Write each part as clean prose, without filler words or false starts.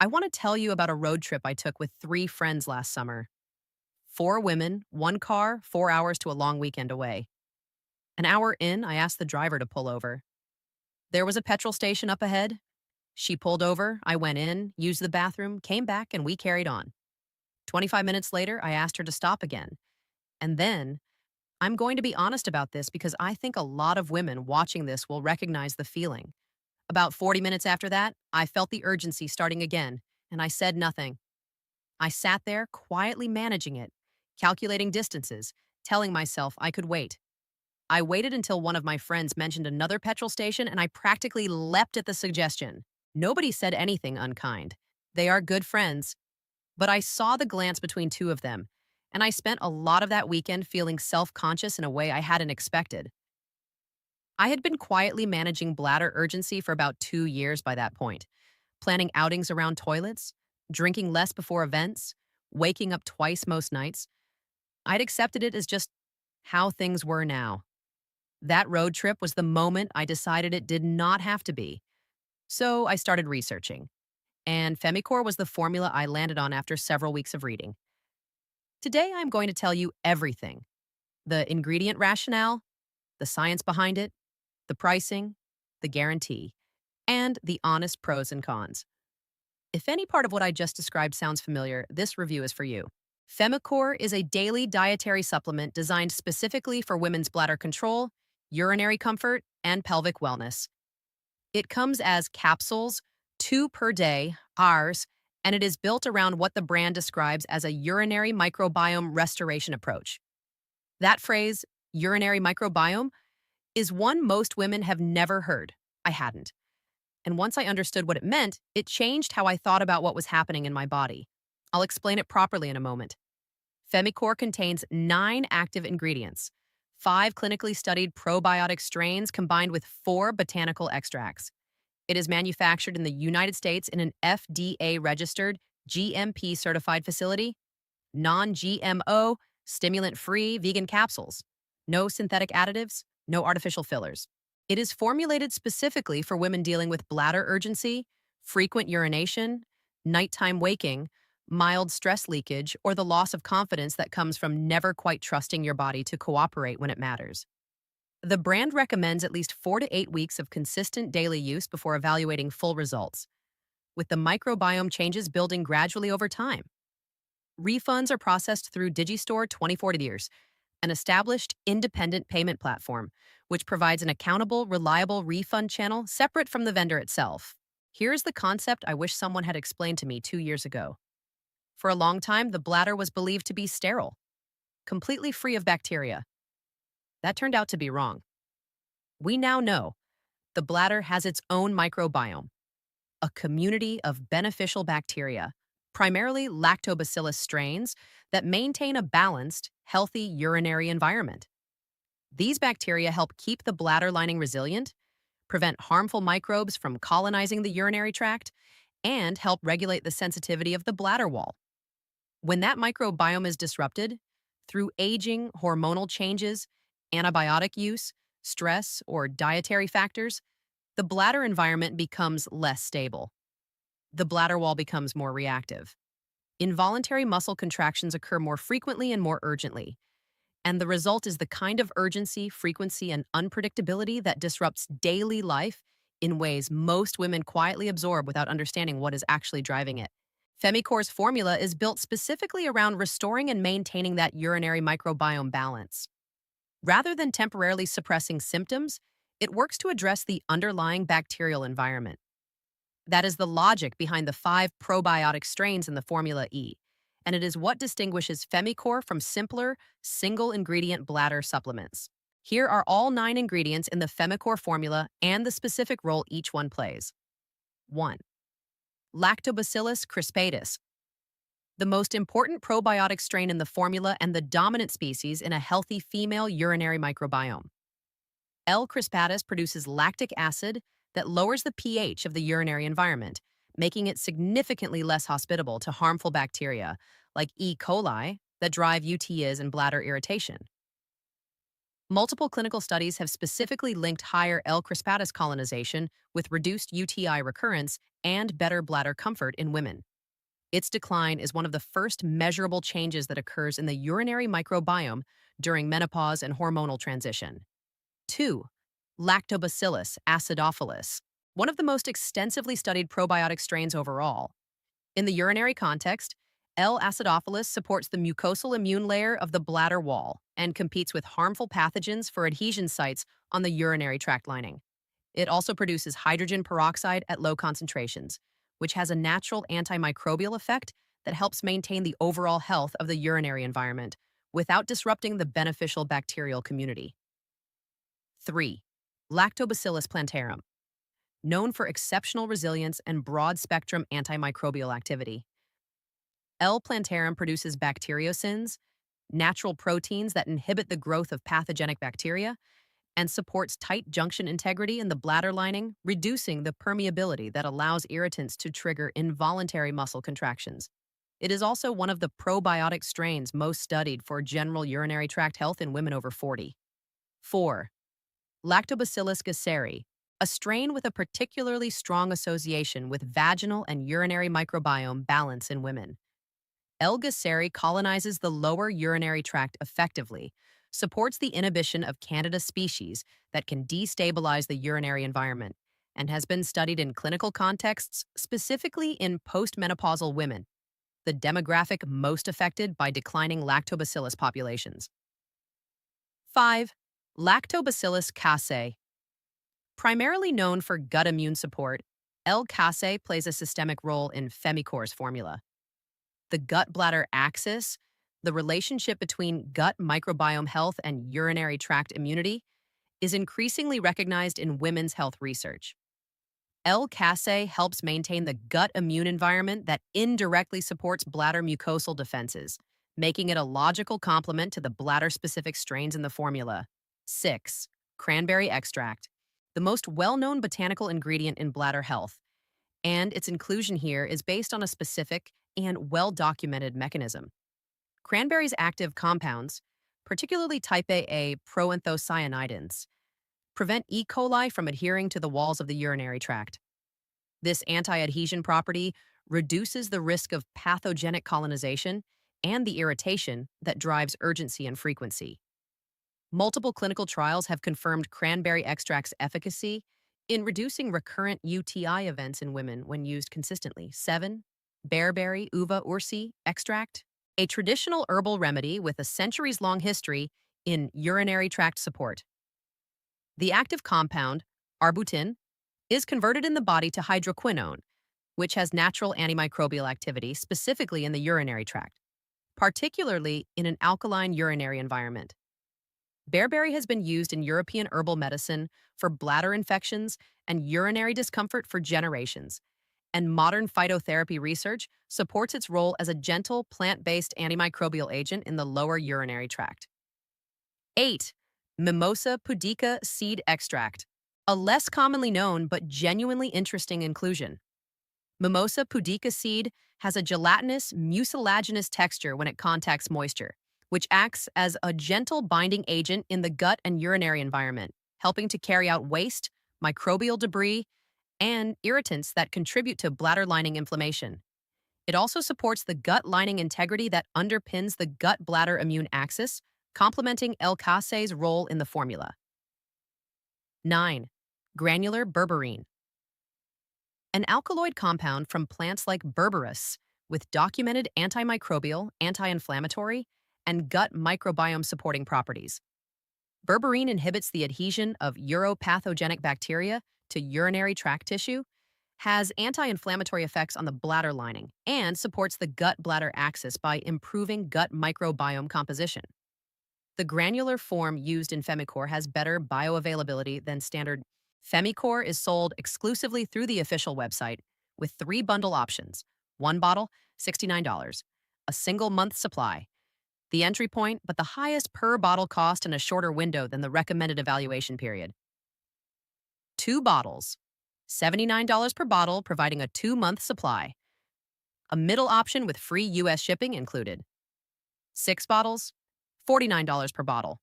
I want to tell you about a road trip I took with three friends last summer. Four women, one car, 4 hours to a long weekend away. An hour in, I asked the driver to pull over. There was a petrol station up ahead. She pulled over, I went in, used the bathroom, came back, and we carried on. 25 minutes later, I asked her to stop again. And then, I'm going to be honest about this because I think a lot of women watching this will recognize the feeling. About 40 minutes after that, I felt the urgency starting again, and I said nothing. I sat there, quietly managing it, calculating distances, telling myself I could wait. I waited until one of my friends mentioned another petrol station, and I practically leapt at the suggestion. Nobody said anything unkind. They are good friends. But I saw the glance between two of them, and I spent a lot of that weekend feeling self-conscious in a way I hadn't expected. I had been quietly managing bladder urgency for about 2 years by that point, planning outings around toilets, drinking less before events, waking up twice most nights. I'd accepted it as just how things were now. That road trip was the moment I decided it did not have to be. So I started researching, and FemiCore was the formula I landed on after several weeks of reading. Today, I'm going to tell you everything: the ingredient rationale, the science behind it, the pricing, the guarantee, and the honest pros and cons. If any part of what I just described sounds familiar, this review is for you. FemiCore is a daily dietary supplement designed specifically for women's bladder control, urinary comfort, and pelvic wellness. It comes as capsules, 2 per day, ours, and it is built around what the brand describes as a urinary microbiome restoration approach. That phrase, urinary microbiome, is one most women have never heard. I hadn't. And once I understood what it meant, it changed how I thought about what was happening in my body. I'll explain it properly in a moment. FemiCore contains 9 active ingredients, 5 clinically studied probiotic strains combined with 4 botanical extracts. It is manufactured in the United States in an FDA-registered, GMP-certified facility, non-GMO, stimulant-free vegan capsules, no synthetic additives, no artificial fillers. It is formulated specifically for women dealing with bladder urgency, frequent urination, nighttime waking, mild stress leakage, or the loss of confidence that comes from never quite trusting your body to cooperate when it matters. The brand recommends at least 4 to 8 weeks of consistent daily use before evaluating full results, with the microbiome changes building gradually over time. Refunds are processed through Digistore 24 years, an established independent payment platform, which provides an accountable, reliable refund channel separate from the vendor itself. Here's the concept I wish someone had explained to me 2 years ago. For a long time, the bladder was believed to be sterile, completely free of bacteria. That turned out to be wrong. We now know the bladder has its own microbiome, a community of beneficial bacteria, primarily Lactobacillus strains, that maintain a balanced, healthy urinary environment. These bacteria help keep the bladder lining resilient, prevent harmful microbes from colonizing the urinary tract, and help regulate the sensitivity of the bladder wall. When that microbiome is disrupted, through aging, hormonal changes, antibiotic use, stress, or dietary factors, the bladder environment becomes less stable. The bladder wall becomes more reactive. Involuntary muscle contractions occur more frequently and more urgently, and the result is the kind of urgency, frequency, and unpredictability that disrupts daily life in ways most women quietly absorb without understanding what is actually driving it. FemiCore's formula is built specifically around restoring and maintaining that urinary microbiome balance. Rather than temporarily suppressing symptoms, it works to address the underlying bacterial environment. That is the logic behind the 5 probiotic strains in the Formula E, and it is what distinguishes FemiCore from simpler, single-ingredient bladder supplements. Here are all 9 ingredients in the FemiCore formula and the specific role each one plays. 1. Lactobacillus Crispatus, the most important probiotic strain in the formula and the dominant species in a healthy female urinary microbiome. L. crispatus produces lactic acid that lowers the pH of the urinary environment, making it significantly less hospitable to harmful bacteria like E. coli that drive UTIs and bladder irritation. Multiple clinical studies have specifically linked higher L. crispatus colonization with reduced UTI recurrence and better bladder comfort in women. Its decline is one of the first measurable changes that occurs in the urinary microbiome during menopause and hormonal transition. 2. Lactobacillus acidophilus, one of the most extensively studied probiotic strains overall. In the urinary context, L. acidophilus supports the mucosal immune layer of the bladder wall and competes with harmful pathogens for adhesion sites on the urinary tract lining. It also produces hydrogen peroxide at low concentrations, which has a natural antimicrobial effect that helps maintain the overall health of the urinary environment without disrupting the beneficial bacterial community. 3. Lactobacillus plantarum, known for exceptional resilience and broad-spectrum antimicrobial activity. L. plantarum produces bacteriocins, natural proteins that inhibit the growth of pathogenic bacteria, and supports tight junction integrity in the bladder lining, reducing the permeability that allows irritants to trigger involuntary muscle contractions. It is also one of the probiotic strains most studied for general urinary tract health in women over 40. 4. Lactobacillus Gasseri, a strain with a particularly strong association with vaginal and urinary microbiome balance in women. L. Gasseri colonizes the lower urinary tract effectively, supports the inhibition of Candida species that can destabilize the urinary environment, and has been studied in clinical contexts, specifically in postmenopausal women, the demographic most affected by declining lactobacillus populations. 5. Lactobacillus Casei. Primarily known for gut immune support, L. Casei plays a systemic role in FemiCore's formula. The gut-bladder axis, the relationship between gut microbiome health and urinary tract immunity, is increasingly recognized in women's health research. L. Casei helps maintain the gut immune environment that indirectly supports bladder mucosal defenses, making it a logical complement to the bladder-specific strains in the formula. 6. Cranberry Extract, the most well-known botanical ingredient in bladder health, and its inclusion here is based on a specific and well-documented mechanism. Cranberry's active compounds, particularly type A proanthocyanidins, prevent E. coli from adhering to the walls of the urinary tract. This anti-adhesion property reduces the risk of pathogenic colonization and the irritation that drives urgency and frequency. Multiple clinical trials have confirmed cranberry extract's efficacy in reducing recurrent UTI events in women when used consistently. 7. Bearberry uva ursi extract, a traditional herbal remedy with a centuries-long history in urinary tract support. The active compound, arbutin, is converted in the body to hydroquinone, which has natural antimicrobial activity specifically in the urinary tract, particularly in an alkaline urinary environment. Bearberry has been used in European herbal medicine for bladder infections and urinary discomfort for generations, and modern phytotherapy research supports its role as a gentle, plant-based antimicrobial agent in the lower urinary tract. 8. Mimosa Pudica seed extract, a less commonly known but genuinely interesting inclusion. Mimosa Pudica seed has a gelatinous, mucilaginous texture when it contacts moisture, which acts as a gentle binding agent in the gut and urinary environment, helping to carry out waste, microbial debris, and irritants that contribute to bladder lining inflammation. It also supports the gut lining integrity that underpins the gut-bladder immune axis, complementing L. Casei's role in the formula. 9. Granular Berberine, an alkaloid compound from plants like Berberis with documented antimicrobial, anti-inflammatory, and gut microbiome supporting properties. Berberine inhibits the adhesion of uropathogenic bacteria to urinary tract tissue, has anti-inflammatory effects on the bladder lining, and supports the gut-bladder axis by improving gut microbiome composition. The granular form used in FemiCore has better bioavailability than standard. FemiCore is sold exclusively through the official website with 3 bundle options: 1 bottle, $69, a single month supply, the entry point, but the highest per bottle cost in a shorter window than the recommended evaluation period. 2 bottles, $79 per bottle, providing a 2-month supply. A middle option with free U.S. shipping included. 6 bottles, $49 per bottle.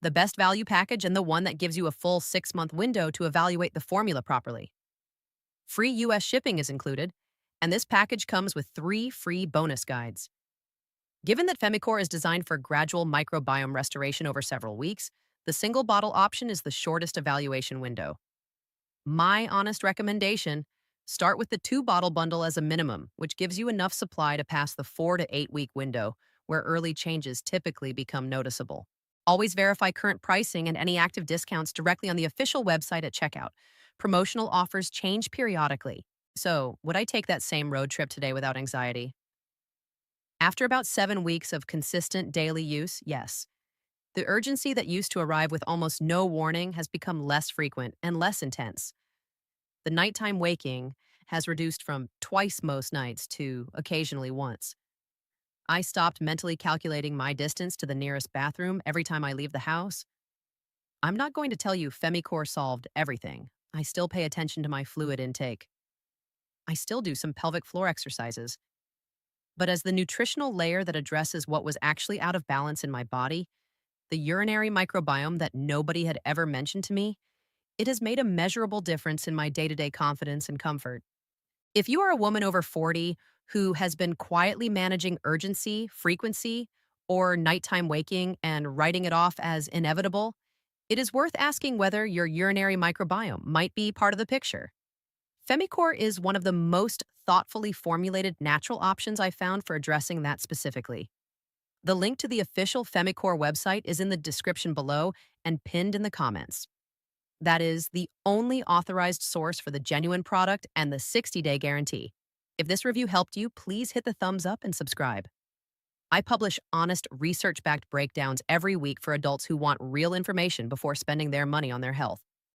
The best value package and the one that gives you a full 6-month window to evaluate the formula properly. Free US shipping is included, and this package comes with 3 free bonus guides. Given that FemiCore is designed for gradual microbiome restoration over several weeks, the single bottle option is the shortest evaluation window. My honest recommendation, start with the 2-bottle bundle as a minimum, which gives you enough supply to pass the 4 to 8 week window, where early changes typically become noticeable. Always verify current pricing and any active discounts directly on the official website at checkout. Promotional offers change periodically. So, would I take that same road trip today without anxiety? After about 7 weeks of consistent daily use, yes. The urgency that used to arrive with almost no warning has become less frequent and less intense. The nighttime waking has reduced from twice most nights to occasionally once. I stopped mentally calculating my distance to the nearest bathroom every time I leave the house. I'm not going to tell you FemiCore solved everything. I still pay attention to my fluid intake. I still do some pelvic floor exercises. But as the nutritional layer that addresses what was actually out of balance in my body, the urinary microbiome that nobody had ever mentioned to me, it has made a measurable difference in my day-to-day confidence and comfort. If you are a woman over 40 who has been quietly managing urgency, frequency, or nighttime waking and writing it off as inevitable, it is worth asking whether your urinary microbiome might be part of the picture. FemiCore is one of the most thoughtfully formulated natural options I found for addressing that specifically. The link to the official FemiCore website is in the description below and pinned in the comments. That is the only authorized source for the genuine product and the 60-day guarantee. If this review helped you, please hit the thumbs up and subscribe. I publish honest, research-backed breakdowns every week for adults who want real information before spending their money on their health.